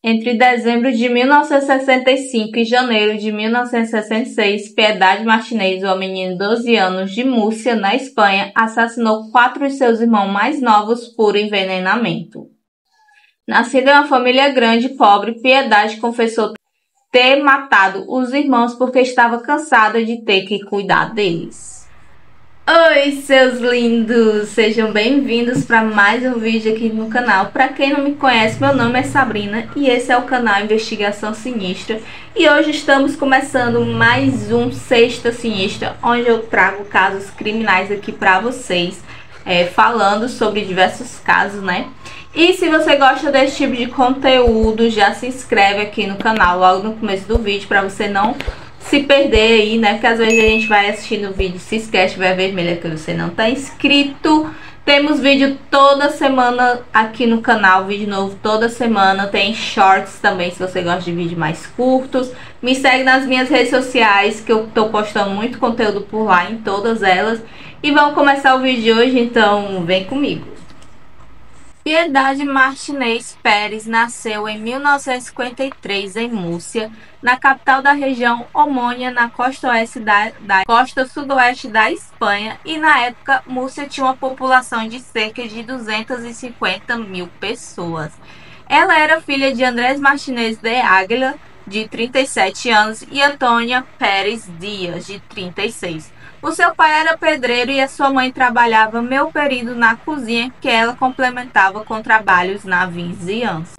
Entre dezembro de 1965 e janeiro de 1966, Piedade Martinez, uma menina de 12 anos de Múrcia, na Espanha, assassinou 4 de seus irmãos mais novos por envenenamento. Nascida em uma família grande e pobre, Piedade confessou ter matado os irmãos porque estava cansada de ter que cuidar deles. Oi, seus lindos! Sejam bem-vindos para mais um vídeo aqui no canal. Para quem não me conhece, meu nome é Sabrina e esse é o canal Investigação Sinistra. E hoje estamos começando mais um Sexta Sinistra, onde eu trago casos criminais aqui para vocês, falando sobre diversos casos, né? E se você gosta desse tipo de conteúdo, já se inscreve aqui no canal logo no começo do vídeo para você não se perder aí, né? Porque às vezes a gente vai assistindo o vídeo, se esquece, vai vermelha que você não tá inscrito. Temos vídeo toda semana aqui no canal, vídeo novo toda semana. Tem shorts também, se você gosta de vídeos mais curtos. Me segue nas minhas redes sociais, que eu tô postando muito conteúdo por lá, em todas elas. E vamos começar o vídeo de hoje, então vem comigo. Piedade Martinez Pérez nasceu em 1953 em Múrcia, na capital da região homônima, na costa oeste da costa sudoeste da Espanha, e na época Múrcia tinha uma população de cerca de 250 mil pessoas. Ela era filha de Andrés Martinez de Águila, de 37 anos, e Antônia Pérez Dias, de 36. O seu pai era pedreiro e a sua mãe trabalhava meio período na cozinha, que ela complementava com trabalhos na vizinhança.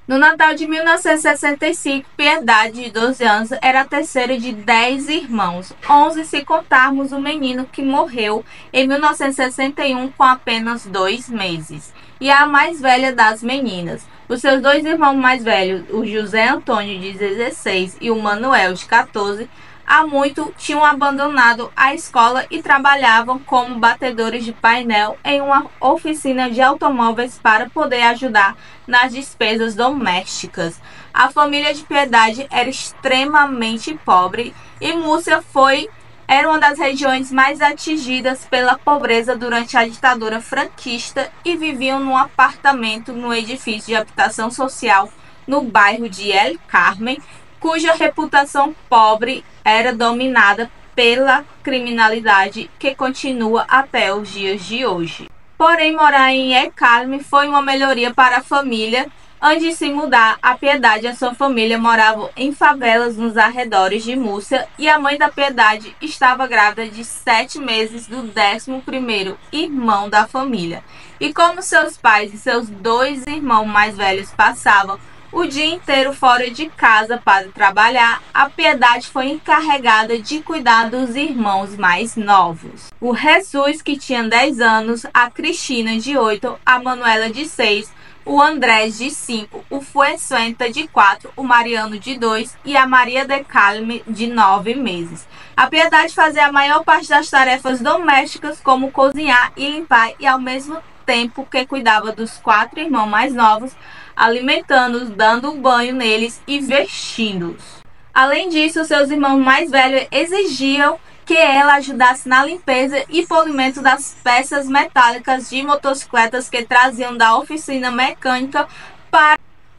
No Natal de 1965, Piedade, de 12 anos, era a terceira de 10 irmãos, 11 se contarmos o menino que morreu em 1961 com apenas 2 meses, e a mais velha das meninas. Os seus 2 irmãos mais velhos, o José Antônio, de 16, e o Manuel, de 14, há muito tinham abandonado a escola e trabalhavam como batedores de painel em uma oficina de automóveis para poder ajudar nas despesas domésticas. A família de Piedade era extremamente pobre e Múrcia era uma das regiões mais atingidas pela pobreza durante a ditadura franquista e viviam num apartamento no edifício de habitação social no bairro de El Carmen, cuja reputação pobre era dominada pela criminalidade que continua até os dias de hoje. Porém, morar em El Carmen foi uma melhoria para a família. Antes de se mudar, a Piedade e a sua família moravam em favelas nos arredores de Múrcia e a mãe da Piedade estava grávida de 7 meses do 11º irmão da família. E como seus pais e seus 2 irmãos mais velhos passavam o dia inteiro fora de casa para trabalhar, a Piedade foi encarregada de cuidar dos irmãos mais novos. O Jesus, que tinha 10 anos, a Cristina, de 8, a Manuela, de 6, o Andrés, de 5, o Fuensuenta, de 4, o Mariano, de 2 e a Maria de Carme, de 9 meses. A Piedade fazia a maior parte das tarefas domésticas, como cozinhar e limpar, e ao mesmo tempo que cuidava dos 4 irmãos mais novos, alimentando-os, dando um banho neles e vestindo-os. Além disso, seus irmãos mais velhos exigiam que ela ajudasse na limpeza e polimento das peças metálicas de motocicletas que traziam da oficina mecânica para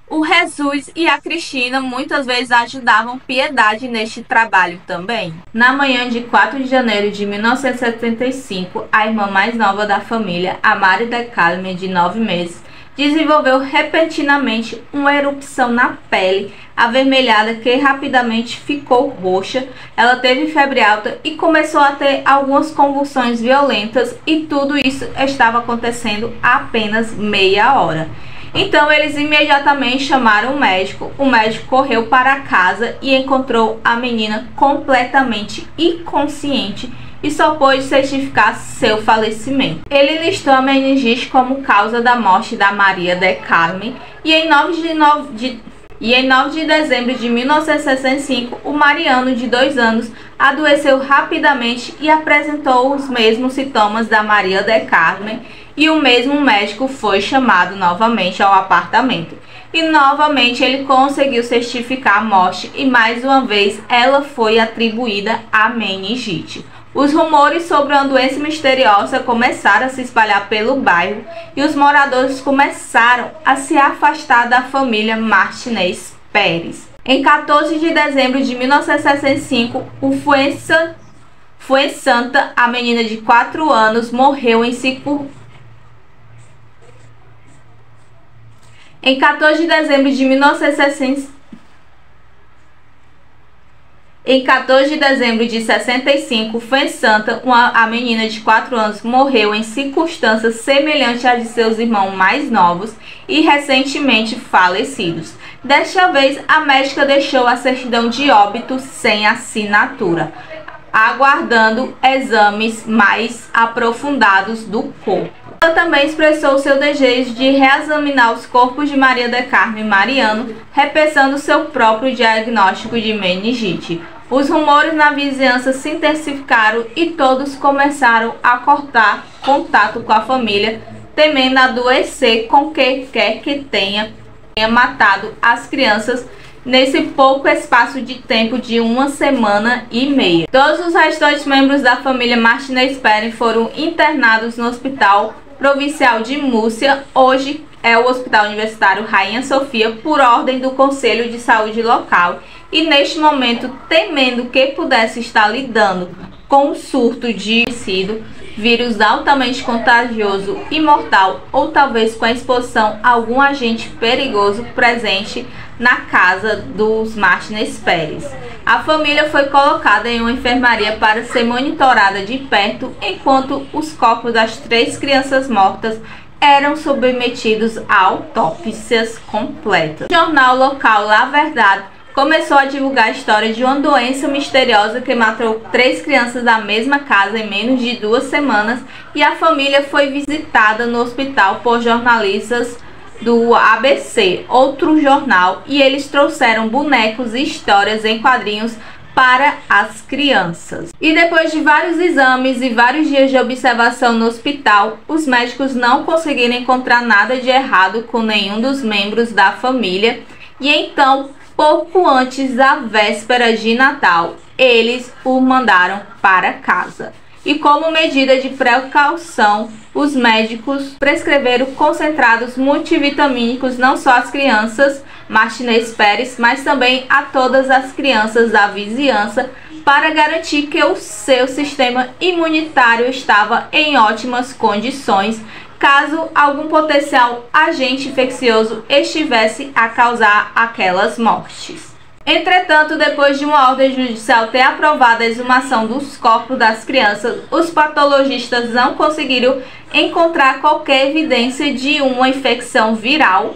o Jesus, e a Cristina muitas vezes ajudavam Piedade neste trabalho também. Na manhã de 4 de janeiro de 1975, a irmã mais nova da família, a Maria de Carme, de 9 meses, desenvolveu repentinamente uma erupção na pele avermelhada que rapidamente ficou roxa. Ela teve febre alta e começou a ter algumas convulsões violentas, e tudo isso estava acontecendo há apenas meia hora. Então eles imediatamente chamaram o médico. O médico correu para casa e encontrou a menina completamente inconsciente e só pôde certificar seu falecimento. Ele listou a meningite como causa da morte da Maria de Carme, e em 9 de dezembro de 1965, o Mariano, de 2 anos, adoeceu rapidamente e apresentou os mesmos sintomas da Maria de Carme, e o mesmo médico foi chamado novamente ao apartamento. E novamente ele conseguiu certificar a morte, e mais uma vez ela foi atribuída à meningite. Os rumores sobre uma doença misteriosa começaram a se espalhar pelo bairro e os moradores começaram a se afastar da família Martinez Pérez. Em 14 de dezembro de 1965, o Fuensanta, a menina de 4 anos, morreu Em 14 de dezembro de 65, Fuensanta, a menina de 4 anos, morreu em circunstâncias semelhantes às de seus irmãos mais novos e recentemente falecidos. Desta vez, a médica deixou a certidão de óbito sem assinatura, aguardando exames mais aprofundados do corpo. Ela também expressou seu desejo de reexaminar os corpos de Maria del Carmen e Mariano, repensando seu próprio diagnóstico de meningite. Os rumores na vizinhança se intensificaram e todos começaram a cortar contato com a família, temendo adoecer com quem quer que tenha matado as crianças nesse pouco espaço de tempo de 1 semana e meia. Todos os restantes membros da família Martinez Pérez foram internados no Hospital Provincial de Múrcia, hoje é o Hospital Universitário Rainha Sofia, por ordem do Conselho de Saúde local, e neste momento, temendo que pudesse estar lidando com um surto de vírus altamente contagioso e mortal, ou talvez com a exposição a algum agente perigoso presente na casa dos Martinez Pérez. A família foi colocada em uma enfermaria para ser monitorada de perto, enquanto os corpos das 3 crianças mortas eram submetidos a autópsias completas. O jornal local La Verdade começou a divulgar a história de uma doença misteriosa que matou 3 crianças da mesma casa em menos de 2 semanas, e a família foi visitada no hospital por jornalistas do ABC, outro jornal, e eles trouxeram bonecos e histórias em quadrinhos para as crianças. E depois de vários exames e vários dias de observação no hospital, os médicos não conseguiram encontrar nada de errado com nenhum dos membros da família, e então, pouco antes da véspera de Natal, eles o mandaram para casa. E como medida de precaução, os médicos prescreveram concentrados multivitamínicos não só às crianças Martinez Pérez, mas também a todas as crianças da vizinhança, para garantir que o seu sistema imunitário estava em ótimas condições, caso algum potencial agente infeccioso estivesse a causar aquelas mortes. Entretanto, depois de uma ordem judicial ter aprovado a exumação dos corpos das crianças, os patologistas não conseguiram encontrar qualquer evidência de uma infecção viral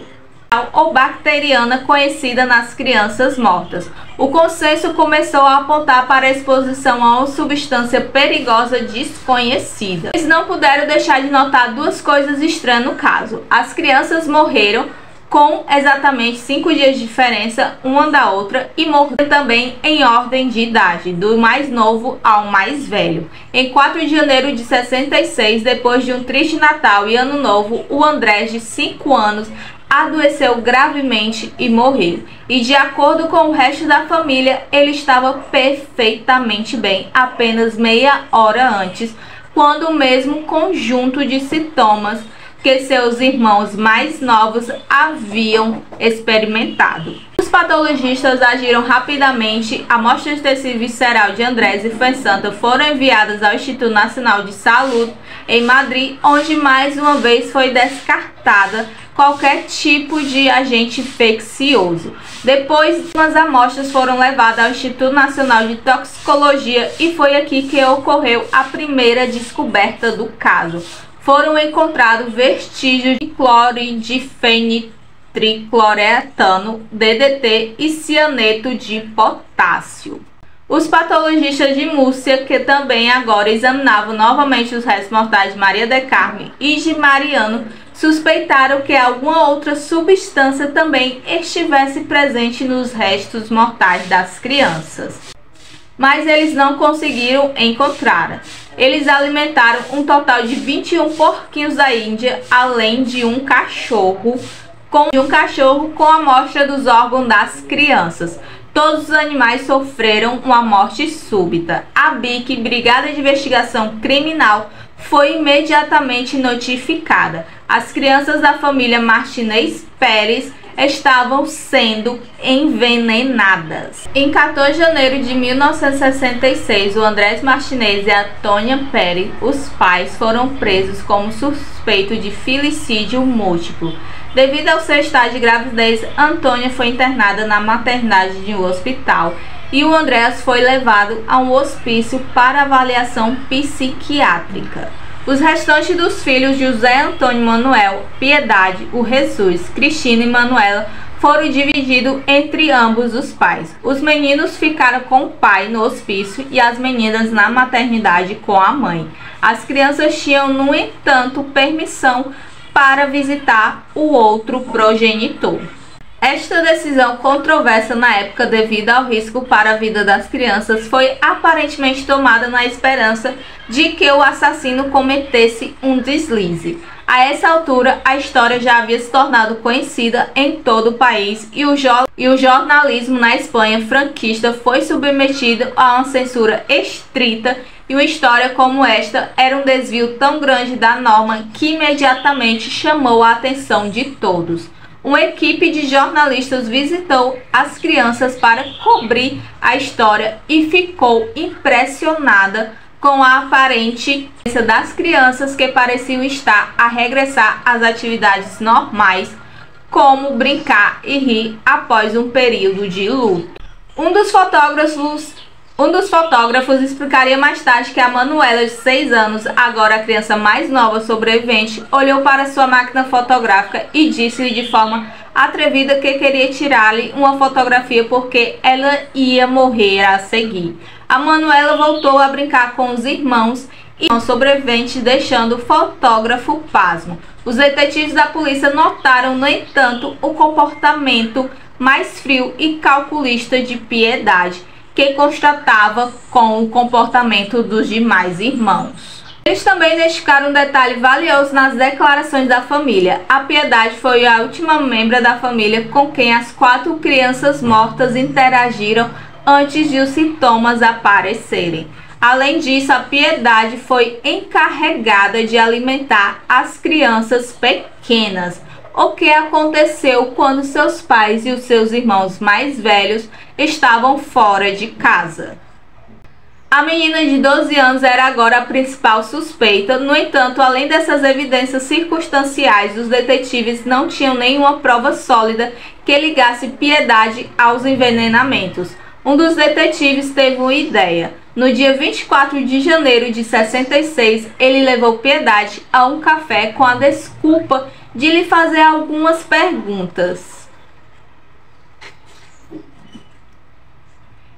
ou bacteriana conhecida nas crianças mortas. O consenso começou a apontar para a exposição a uma substância perigosa desconhecida. Eles não puderam deixar de notar 2 coisas estranhas no caso. As crianças morreram com exatamente 5 dias de diferença uma da outra, e morreram também em ordem de idade, do mais novo ao mais velho. Em 4 de janeiro de 66, depois de um triste Natal e Ano Novo, o Andrés, de 5 anos, adoeceu gravemente e morreu. E de acordo com o resto da família, ele estava perfeitamente bem apenas meia hora antes, quando o mesmo conjunto de sintomas que seus irmãos mais novos haviam experimentado. Os patologistas agiram rapidamente. Amostras de tecido visceral de Andrés e Fuensanta foram enviadas ao Instituto Nacional de Saúde em Madrid, onde mais uma vez foi descartada qualquer tipo de agente infeccioso. Depois, as amostras foram levadas ao Instituto Nacional de Toxicologia, e foi aqui que ocorreu a primeira descoberta do caso. Foram encontrados vestígios de cloridifenitricloretano, DDT e cianeto de potássio. Os patologistas de Múrcia, que também agora examinavam novamente os restos mortais de Maria del Carmen e de Mariano, suspeitaram que alguma outra substância também estivesse presente nos restos mortais das crianças, mas eles não conseguiram encontrar. Eles alimentaram um total de 21 porquinhos da Índia, além de um cachorro com amostra dos órgãos das crianças. Todos os animais sofreram uma morte súbita. A BIC, Brigada de Investigação Criminal, foi imediatamente notificada. As crianças da família Martinez Pérez estavam sendo envenenadas. Em 14 de janeiro de 1966, o Andrés Martinez e a Tônia Pérez, os pais, foram presos como suspeitos de filicídio múltiplo. Devido ao seu estágio de gravidez, Antônia foi internada na maternidade de um hospital e o Andrés foi levado a um hospício para avaliação psiquiátrica. Os restantes dos filhos, José Antônio Manuel, Piedade, o Jesus, Cristina e Manuela, foram divididos entre ambos os pais. Os meninos ficaram com o pai no hospício e as meninas na maternidade com a mãe. As crianças tinham, no entanto, permissão para visitar o outro progenitor. Esta decisão controversa na época devido ao risco para a vida das crianças foi aparentemente tomada na esperança de que o assassino cometesse um deslize. A essa altura, a história já havia se tornado conhecida em todo o país e o jornalismo na Espanha franquista foi submetido a uma censura estrita, e uma história como esta era um desvio tão grande da norma que imediatamente chamou a atenção de todos. Uma equipe de jornalistas visitou as crianças para cobrir a história e ficou impressionada com a aparente presença das crianças que pareciam estar a regressar às atividades normais, como brincar e rir após um período de luto. Um dos fotógrafos explicaria mais tarde que a Manuela, de 6 anos, agora a criança mais nova sobrevivente, olhou para sua máquina fotográfica e disse-lhe de forma atrevida que queria tirar-lhe uma fotografia porque ela ia morrer a seguir. A Manuela voltou a brincar com os irmãos e o sobrevivente, deixando o fotógrafo pasmo. Os detetives da polícia notaram, no entanto, o comportamento mais frio e calculista de Piedade, que constatava com o comportamento dos demais irmãos. Eles também identificaram um detalhe valioso nas declarações da família. A Piedade foi a última membro da família com quem as 4 crianças mortas interagiram antes de os sintomas aparecerem. Além disso, a Piedade foi encarregada de alimentar as crianças pequenas, o que aconteceu quando seus pais e os seus irmãos mais velhos estavam fora de casa. A menina de 12 anos era agora a principal suspeita. No entanto, além dessas evidências circunstanciais, os detetives não tinham nenhuma prova sólida que ligasse Piedade aos envenenamentos. Um dos detetives teve uma ideia. No dia 24 de janeiro de 66, ele levou Piedade a um café com a desculpa de lhe fazer algumas perguntas.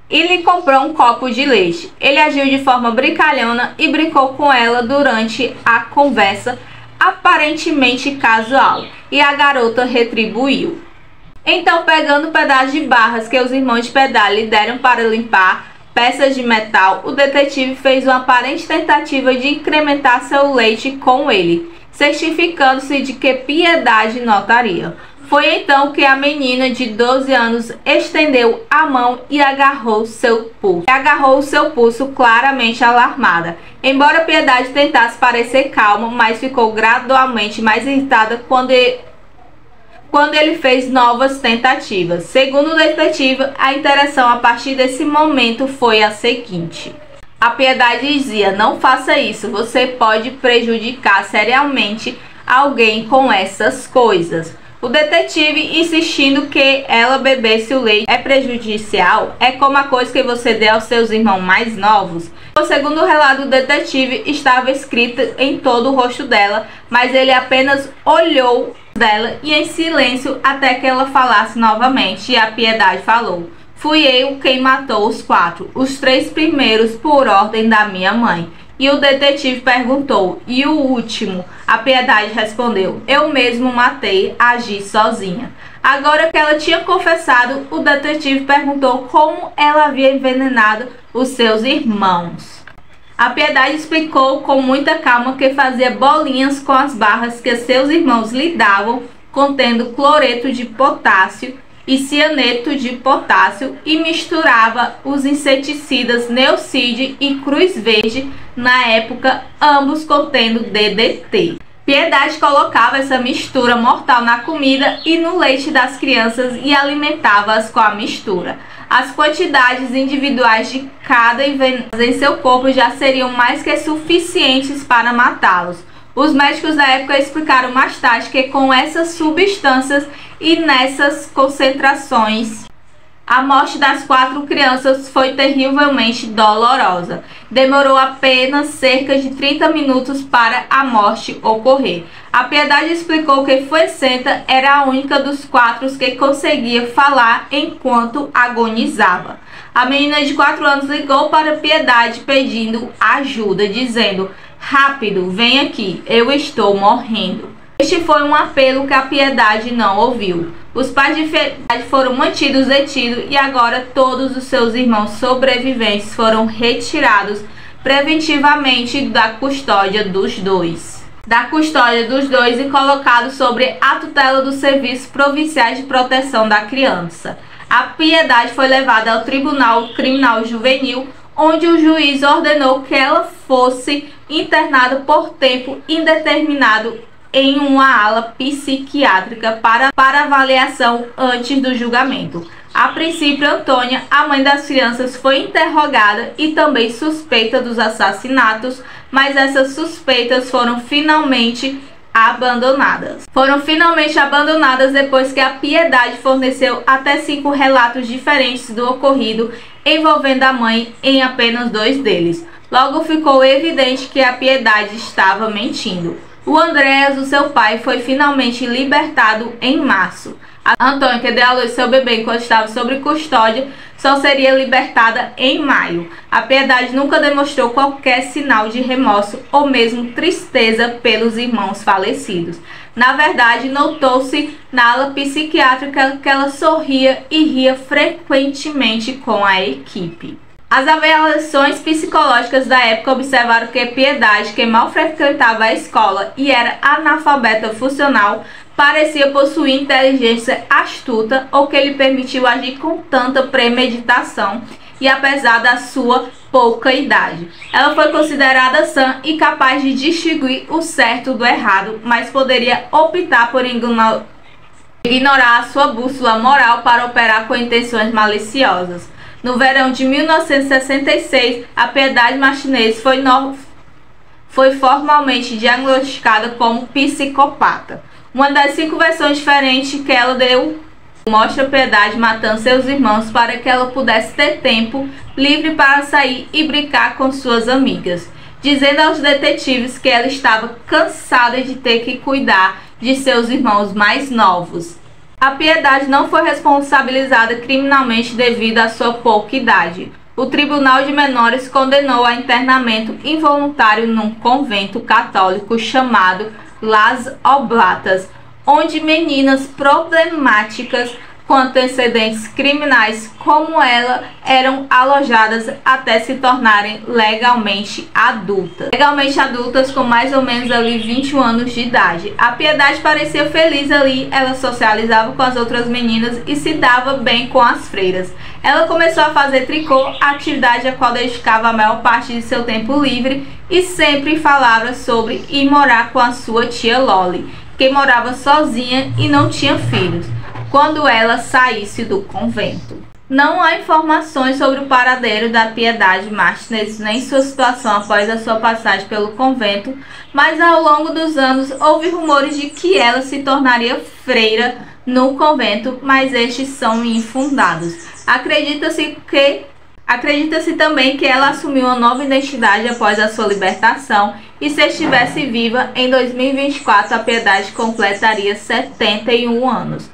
E lhe comprou um copo de leite. Ele agiu de forma brincalhona e brincou com ela durante a conversa aparentemente casual, e a garota retribuiu. Então, pegando um pedaço de barras que os irmãos de Piedade lhe deram para limpar peças de metal, o detetive fez uma aparente tentativa de incrementar seu leite com ele, certificando-se de que Piedade notaria. Foi então que a menina de 12 anos estendeu a mão e agarrou seu pulso claramente alarmada. Embora Piedade tentasse parecer calma, mas ficou gradualmente mais irritada quando ele fez novas tentativas. Segundo o detetive, a interação a partir desse momento foi a seguinte. A Piedade dizia: "Não faça isso, você pode prejudicar seriamente alguém com essas coisas." O detetive, insistindo que ela bebesse o leite é prejudicial, é como a coisa que você dê aos seus irmãos mais novos. Segundo o relato do detetive, estava escrito em todo o rosto dela, mas ele apenas olhou dela e em silêncio até que ela falasse novamente, e a Piedade falou: "Fui eu quem matou os 4, os 3 primeiros por ordem da minha mãe." E o detetive perguntou: "E o último?" A Piedade respondeu: "Eu mesmo matei, agi sozinha." Agora que ela tinha confessado, o detetive perguntou como ela havia envenenado os seus irmãos. A Piedade explicou com muita calma que fazia bolinhas com as barras que seus irmãos lhe davam, contendo cloreto de potássio, e cianeto de potássio e misturava os inseticidas Neocid e Cruz Verde, na época ambos contendo DDT. Piedade colocava essa mistura mortal na comida e no leite das crianças e alimentava-as com a mistura. As quantidades individuais de cada veneno em seu corpo já seriam mais que suficientes para matá-los. Os médicos da época explicaram mais tarde que com essas substâncias e nessas concentrações, a morte das 4 crianças foi terrivelmente dolorosa. Demorou apenas cerca de 30 minutos para a morte ocorrer. A Piedade explicou que Fuecenta era a única dos 4 que conseguia falar enquanto agonizava. A menina de 4 anos ligou para Piedade pedindo ajuda, dizendo: "Rápido, vem aqui, eu estou morrendo." Este foi um apelo que a Piedade não ouviu. Os pais de Piedade foram mantidos detidos e agora todos os seus irmãos sobreviventes foram retirados preventivamente da custódia dos dois. E colocados sobre a tutela dos Serviços Provinciais de Proteção da Criança. A Piedade foi levada ao Tribunal Criminal Juvenil, onde o juiz ordenou que ela fosse internada por tempo indeterminado em uma ala psiquiátrica para avaliação antes do julgamento. A princípio, Antônia, a mãe das crianças, foi interrogada e também suspeita dos assassinatos, mas essas suspeitas foram finalmente abandonadas. Depois que a Piedade forneceu até 5 relatos diferentes do ocorrido envolvendo a mãe em apenas 2 deles. Logo ficou evidente que a Piedade estava mentindo. O Andréas, o seu pai, foi finalmente libertado em março. A Antônia, que deu à luz seu bebê enquanto estava sob custódia, só seria libertada em maio. A Piedade nunca demonstrou qualquer sinal de remorso ou mesmo tristeza pelos irmãos falecidos. Na verdade, notou-se na ala psiquiátrica que ela sorria e ria frequentemente com a equipe. As avaliações psicológicas da época observaram que Piedade, que mal frequentava a escola e era analfabeta funcional, parecia possuir inteligência astuta, o que lhe permitiu agir com tanta premeditação e apesar da sua pouca idade. Ela foi considerada sã e capaz de distinguir o certo do errado, mas poderia optar por ignorar a sua bússola moral para operar com intenções maliciosas. No verão de 1966, a Piedade Martinez foi formalmente diagnosticada como psicopata. Uma das 5 versões diferentes que ela deu mostra Piedade matando seus irmãos para que ela pudesse ter tempo livre para sair e brincar com suas amigas, dizendo aos detetives que ela estava cansada de ter que cuidar de seus irmãos mais novos. A Piedade não foi responsabilizada criminalmente devido à sua pouca idade. O Tribunal de Menores condenou a internamento involuntário num convento católico chamado Las Oblatas, onde meninas problemáticas com antecedentes criminais como ela eram alojadas até se tornarem legalmente adultas com mais ou menos ali 21 anos de idade. A Piedade parecia feliz ali, ela socializava com as outras meninas e se dava bem com as freiras. Ela começou a fazer tricô, atividade a qual dedicava a maior parte de seu tempo livre, e sempre falava sobre ir morar com a sua tia Loli, que morava sozinha e não tinha filhos, quando ela saísse do convento. Não há informações sobre o paradeiro da Piedade Martinez nem sua situação após a sua passagem pelo convento, mas ao longo dos anos houve rumores de que ela se tornaria freira no convento, mas estes são infundados. Acredita-se também que ela assumiu uma nova identidade após a sua libertação e, se estivesse viva, em 2024 a Piedade completaria 71 anos.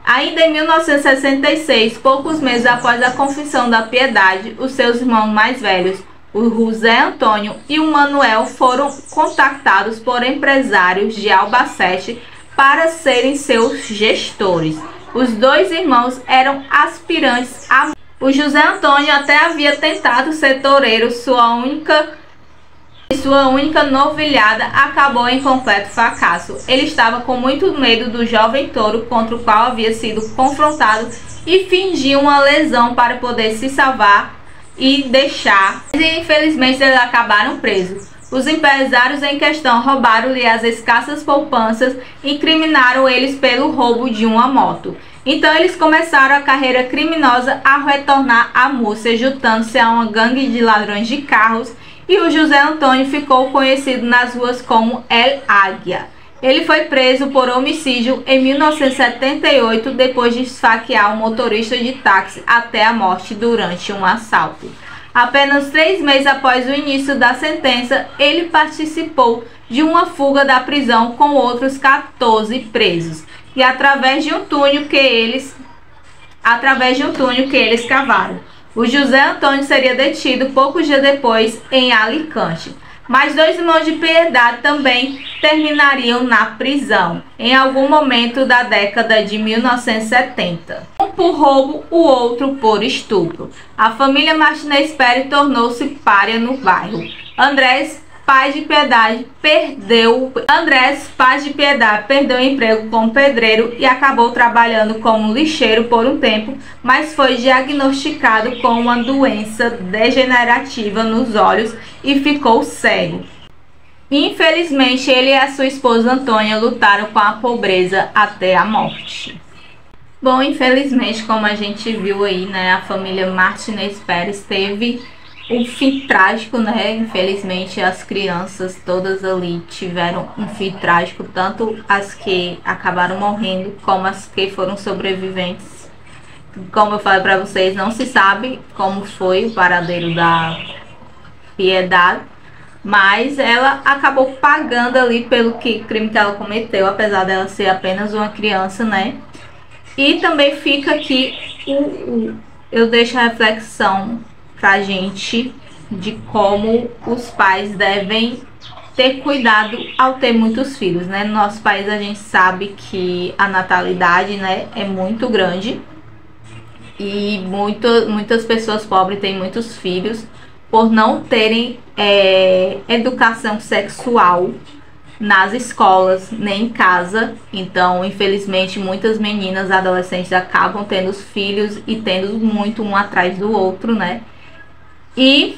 Ainda em 1966, poucos meses após a confissão da Piedade, os seus irmãos mais velhos, o José Antônio e o Manuel, foram contactados por empresários de Albacete para serem seus gestores. Os 2 irmãos eram aspirantes a... O José Antônio até havia tentado ser toureiro, sua única Sua única novilhada acabou em completo fracasso. Ele estava com muito medo do jovem touro contra o qual havia sido confrontado e fingiu uma lesão para poder se salvar e deixar. E infelizmente eles acabaram presos. Os empresários em questão roubaram-lhe as escassas poupanças e incriminaram eles pelo roubo de uma moto. Então eles começaram a carreira criminosa ao retornar à Múrcia, juntando-se a uma gangue de ladrões de carros, e o José Antônio ficou conhecido nas ruas como El Águia. Ele foi preso por homicídio em 1978 depois de esfaquear um motorista de táxi até a morte durante um assalto. Apenas 3 meses após o início da sentença, ele participou de uma fuga da prisão com outros 14 presos, e através de um túnel que eles cavaram. O José Antônio seria detido poucos dias depois em Alicante. Mas 2 irmãos de Piedade também terminariam na prisão em algum momento da década de 1970. Um por roubo, o outro por estupro. A família Martinez Pérez tornou-se pária no bairro. Andrés Paz de Piedade perdeu o emprego como pedreiro e acabou trabalhando como lixeiro por um tempo, mas foi diagnosticado com uma doença degenerativa nos olhos e ficou cego. Infelizmente, ele e a sua esposa Antônia lutaram com a pobreza até a morte. Bom, infelizmente, como a gente viu aí, né, a família Martinez Pérez teve um fim trágico, né? Infelizmente, as crianças todas ali tiveram um fim trágico, tanto as que acabaram morrendo como as que foram sobreviventes. Como eu falei para vocês, não se sabe como foi o paradeiro da Piedade, mas ela acabou pagando ali pelo crime que ela cometeu, apesar dela ser apenas uma criança, né? E também fica aqui eu deixo a reflexão pra gente de como os pais devem ter cuidado ao ter muitos filhos, né? No nosso país a gente sabe que a natalidade, né, é muito grande e muitas pessoas pobres têm muitos filhos por não terem educação sexual nas escolas nem em casa. Então, infelizmente, muitas meninas, adolescentes acabam tendo os filhos e tendo muito um atrás do outro, né? E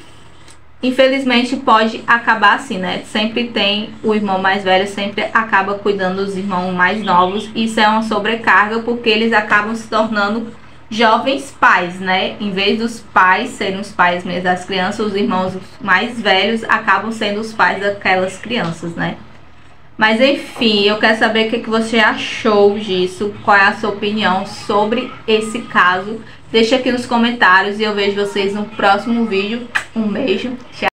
infelizmente pode acabar assim, né? Sempre tem o irmão mais velho, sempre acaba cuidando dos irmãos mais novos. Isso é uma sobrecarga porque eles acabam se tornando jovens pais, né? Em vez dos pais serem os pais mesmo das crianças, os irmãos mais velhos acabam sendo os pais daquelas crianças, né? Mas enfim, eu quero saber o que você achou disso, qual é a sua opinião sobre esse caso. Deixa aqui nos comentários e eu vejo vocês no próximo vídeo. Um beijo, tchau!